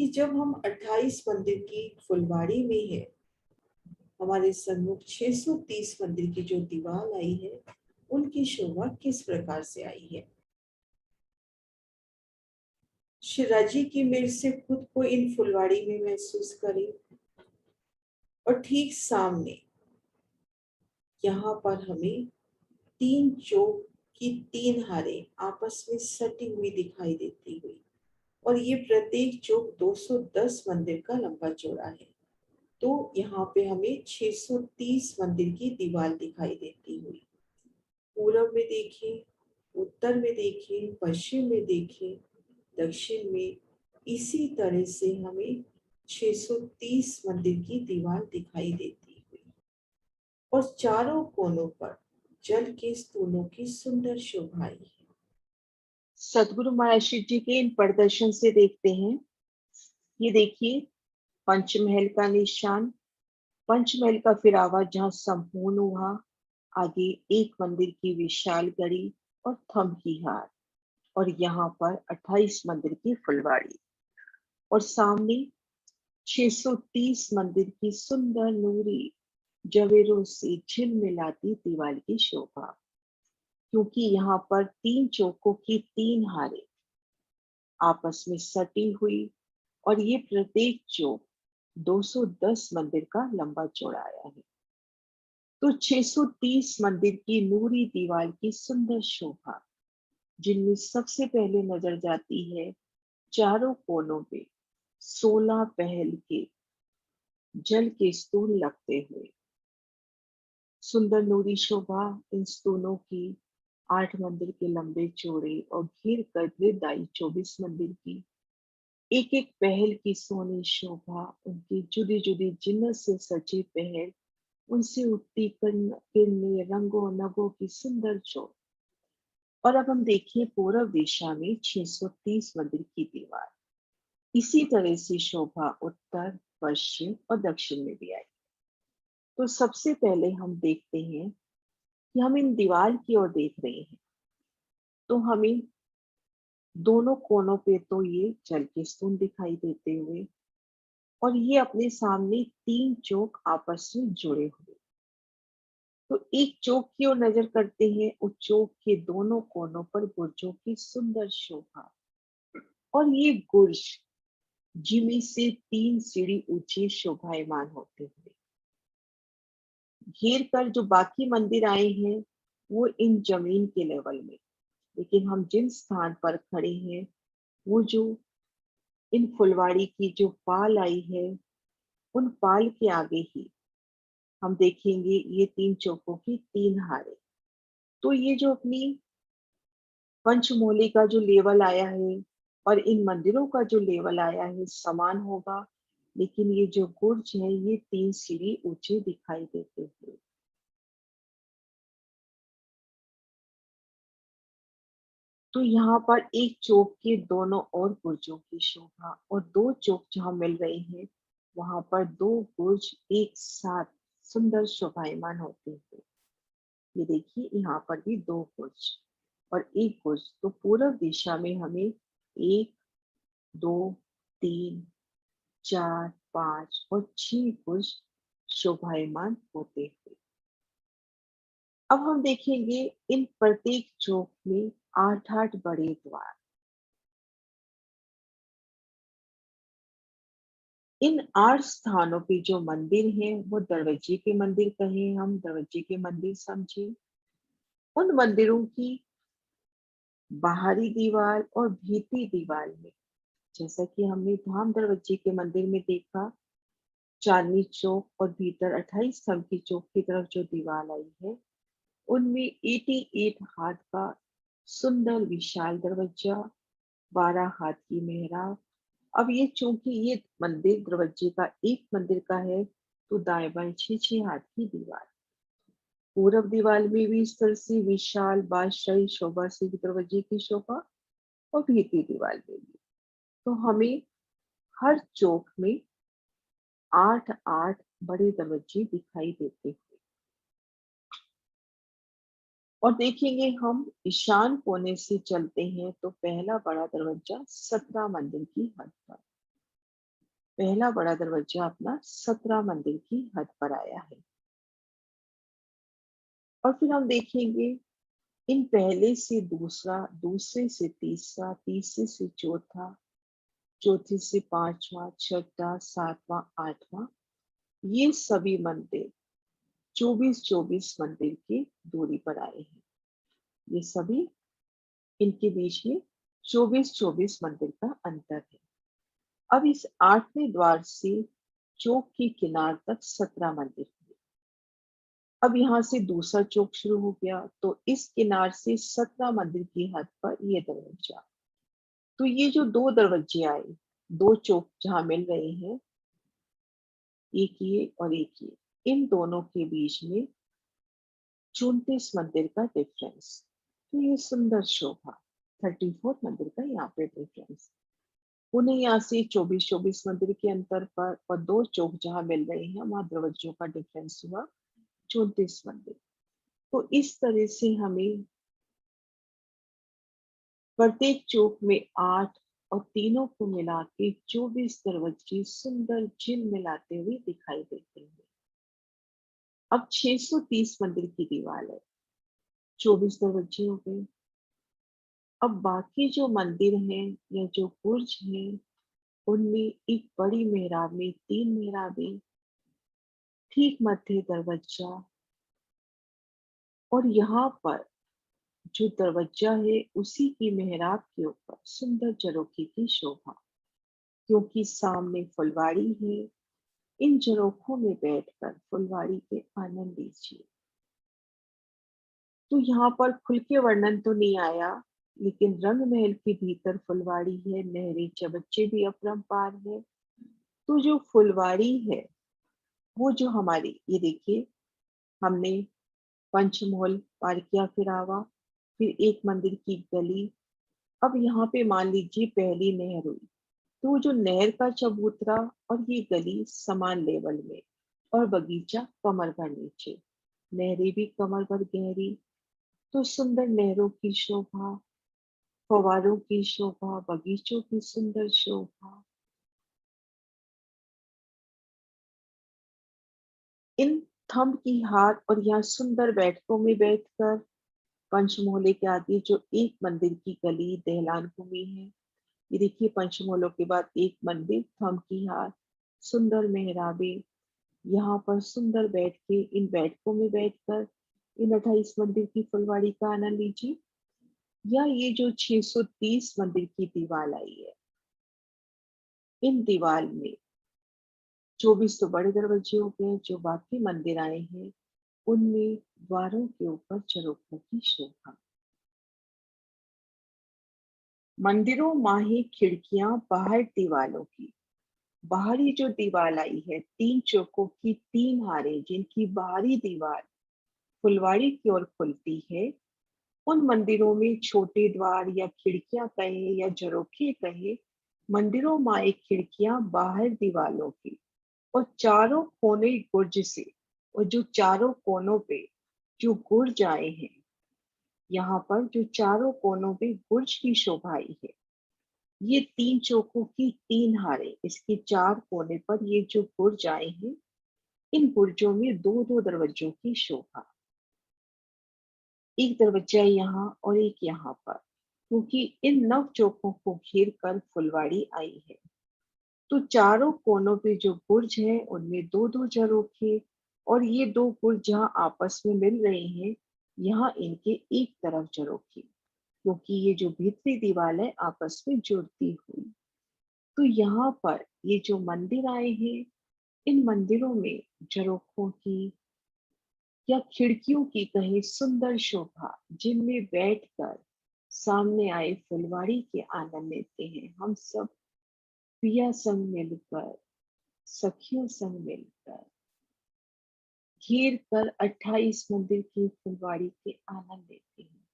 कि जब हम 28 मंदिर की फुलवाड़ी में है, हमारे सम्मुख 630 मंदिर की जो दीवार आई है, उनकी शोभा किस प्रकार से आई है। शिवराजी की मेर से खुद को इन फुलवाड़ी में महसूस करें और ठीक सामने यहाँ पर हमें तीन चौक की तीन हारें आपस में सटी हुई दिखाई देती हुई, और ये प्रत्येक चौक 210 मंदिर का लंबा चौड़ा है। तो यहाँ पे हमें 630 मंदिर की दीवार दिखाई देती हुई। पूरब में देखें, उत्तर में देखें, पश्चिम में देखें, दक्षिण में, इसी तरह से हमें 630 मंदिर की दीवार दिखाई देती हुई, और चारों कोनों पर जल के स्तूलों की सुंदर शोभाएं है। सदगुरु महाराज शिव जी के इन प्रदर्शन से देखते हैं। ये देखिए पंचमहल का निशान, पंचमहल का फिरावा जहाँ संपूर्ण हुआ, आगे एक मंदिर की विशाल गढ़ी और थंभ की हार, और यहाँ पर 28 मंदिर की फुलवाड़ी, और सामने 630 मंदिर की सुंदर नूरी जवेरों से झिलमिलाती दीवार की शोभा, क्योंकि यहाँ पर तीन चौकों की तीन हारें आपस में सटी हुई, और ये प्रत्येक चौक 210 मंदिर का लंबा चौड़ा आया है। तो 630 मंदिर की नूरी दीवार की सुंदर शोभा, जिनमें सबसे पहले नजर जाती है चारों कोनों पे 16 पहल के जल के स्तूल लगते हुए। सुंदर नूरी शोभा इन स्तूलों की 8 मंदिर के लंबे चौड़े और घेर कर दाई 24 मंदिर की एक एक पहल की सोनी शोभा, उनकी जुदी जुदी जिन्नत से सजी पहल, उनसे उठती किरणें रंगों नगों की सुंदर चोट। और अब हम देखिए पूर्व दिशा में 630 मंदिर की दीवार, इसी तरह से शोभा उत्तर, पश्चिम और दक्षिण में भी आई। तो सबसे पहले हम देखते हैं कि हम इन दीवार की ओर देख रहे हैं, तो हमें दोनों कोनों पे तो ये जल के स्तूप दिखाई देते हुए, और ये अपने सामने तीन चौक आपस में जुड़े हुए। तो एक चौक की ओर नजर करते हैं, उस चौक के दोनों कोनों पर गुर्जों की सुंदर शोभा, और ये गुर्ज जिमी से 3 सीढ़ी ऊंचे शोभायमान होते हुए घेर कर जो बाकी मंदिर आए हैं, वो इन जमीन के लेवल में, लेकिन हम जिन स्थान पर खड़े हैं, वो जो इन फुलवाड़ी की जो पाल आई है, उन पाल के आगे ही हम देखेंगे ये तीन चौकों की तीन हारें। तो ये जो अपनी पंचमोली का जो लेवल आया है और इन मंदिरों का जो लेवल आया है समान होगा, लेकिन ये जो गुर्ज है ये 3 सीढ़ी ऊंचे दिखाई देते हैं। तो यहाँ पर एक चौक के दोनों ओर गुर्जों की शोभा, और दो चौक जहाँ मिल रहे हैं, वहां पर दो गुर्ज एक साथ सुंदर शोभायमान होते हैं। ये देखिए यहाँ पर भी दो गुर्ज और एक गुर्ज, तो पूर्व दिशा में हमें 1, 2, 3, 4, 5 और 6 गुर्ज शोभायमान होते हैं। अब हम देखेंगे इन प्रत्येक चौक में 8-8 बड़े द्वार। इन 8 स्थानों पे जो मंदिर हैं, वो दरवाजे के मंदिर कहें, हम दरवाजे के मंदिर समझे। उन मंदिरों की बाहरी दीवार और भीतरी दीवार में, जैसा कि हमने धाम दरवाजे के मंदिर में देखा, चांदनी चौक और भीतर 28 स्तंभ की चौक की तरफ जो दीवार आई है, उनमें 88 हाथ का सुंदर विशाल दरवाजा, 12 हाथ की मेहराब। अब ये चूंकि ये मंदिर दरवाजे का एक मंदिर का है, तो दाएं बाएं 6-6 हाथ की दीवार। पूरब दीवार में भी इस तरह से विशाल बादशाही शोभा से दरवाजे की शोभा, और भीतरी दीवार में भी। तो हमें हर चौक में 8-8 बड़े दरवाजे दिखाई देते हैं। और देखेंगे हम ईशान कोने से चलते हैं, तो पहला बड़ा दरवाजा 17 मंदिर की हद पर, पहला बड़ा दरवाजा अपना 17 मंदिर की हद पर आया है। और फिर हम देखेंगे इन पहले से दूसरा, दूसरे से तीसरा, तीसरे से चौथा, चौथे से पांचवा, छठा, सातवां, आठवां, ये सभी मंदिर 24-24 मंदिर की दूरी पर आए हैं। ये सभी, इनके बीच में 24-24 मंदिर का अंतर है। अब इस 8वें द्वार से चौक के किनार तक 17 मंदिर हुए। अब यहाँ से दूसरा चौक शुरू हो गया, तो इस किनार से 17 मंदिर की हद पर ये दरवाजा। तो ये जो दो दरवाजे आए, दो चौक जहाँ मिल रहे हैं, एक ये और एक ये, इन दोनों के बीच में 34 मंदिर का डिफरेंस। तो ये सुंदर शोभा, 34 मंदिर का यहाँ पे डिफरेंस। उन्हें यहाँ से 24-24 मंदिर के अंतर पर और दो चौक जहाँ मिल रहे हैं, वहां दरवाजों का डिफरेंस हुआ 34 मंदिर। तो इस तरह से हमें प्रत्येक चौक में 8 और तीनों को मिला के 24 दरवाजे सुंदर झिलमिलाते हुए दिखाई देते हैं। अब 630 मंदिर की दीवार है, 24 दरवाजे हो गए। अब बाकी जो मंदिर हैं या जो बुर्ज हैं, उनमें एक बड़ी मेहराब में 3 मेहराबें, ठीक मध्य दरवाजा, और यहाँ पर जो दरवाजा है उसी की मेहराब के ऊपर सुंदर झरोखे की शोभा, क्योंकि सामने फुलवाड़ी है। इन झरोखों में बैठकर फुलवाड़ी के आनंद लीजिए। तो यहाँ पर खुल के वर्णन तो नहीं आया, लेकिन रंग महल के भीतर फुलवाड़ी है, नहरें चबच्चे भी अपरंपार है। तो जो फुलवाड़ी है, वो जो हमारी, ये देखिए, हमने पंचमहल पार किया, फिरावा, फिर एक मंदिर की गली। अब यहाँ पे मान लीजिए पहली नहर हुई, तो वो जो नहर का चबूतरा और ये गली समान लेवल में, और बगीचा कमर भर नीचे, नहरें भी कमर भर गहरी। तो सुंदर नहरों की शोभा, फव्वारों की शोभा, बगीचों की सुंदर शोभा। इन थंब की हार और यहाँ सुंदर बैठकों में बैठकर पंचमोहल्ले के आगे जो एक मंदिर की गली दहलान घूमी है, ये देखिए पंचमोहल्लों के बाद एक मंदिर, थंब की हार, सुंदर मेहराबे, यहाँ पर सुंदर बैठ के इन बैठकों में बैठकर इन 28 मंदिर की फुलवाड़ी का आनंद लीजिए। या ये जो 630 मंदिर की दीवार आई है, इन दीवार में 24 तो बड़े दरवाजे हो गए, जो बाकी मंदिर आए हैं उनमें द्वारों के ऊपर झरोखों की शोभा। मंदिरों माही खिड़कियां बाहर दीवालों की, बाहरी जो दीवार आई है, 3 चौकों की 3 हारें जिनकी बाहरी दीवार फुलवाड़ी की ओर खुलती है, उन मंदिरों में छोटे द्वार या खिड़कियां कहे या झरोखे कहे, मंदिरों माए खिड़कियां बाहर दीवालों की, और चारों कोने गुर्ज से, और जो चारों कोनों पे जो गुर्ज आए हैं, यहाँ पर जो चारों कोनों पे गुर्ज की शोभा आई है, ये 3 चौकों की 3 हारें, इसके 4 कोने पर ये जो गुर्ज आए हैं, इन गुर्जों में 2-2 दरवाजों की शोभा। एक दरवाजा यहाँ और एक यहाँ पर, क्योंकि इन 9 चौकों को घेर कर फुलवाड़ी आई है। तो चारों कोनों पे जो बुर्ज है उनमें 2-2 झरोखे, और ये 2 बुर्ज जहाँ आपस में मिल रहे हैं, यहाँ इनके एक तरफ झरोखे, क्योंकि ये जो भीतरी दीवार है आपस में जुड़ती हुई। तो यहाँ पर ये जो मंदिर आए हैं, इन मंदिरों में झरोखों की या खिड़कियों की कहीं सुंदर शोभा, जिनमें बैठकर सामने आए फुलवाड़ी के आनंद लेते हैं हम सब, पिया संग मिलकर, सखियों संग मिलकर, घेर कर 28 मंदिर की फुलवाड़ी के आनंद लेते हैं।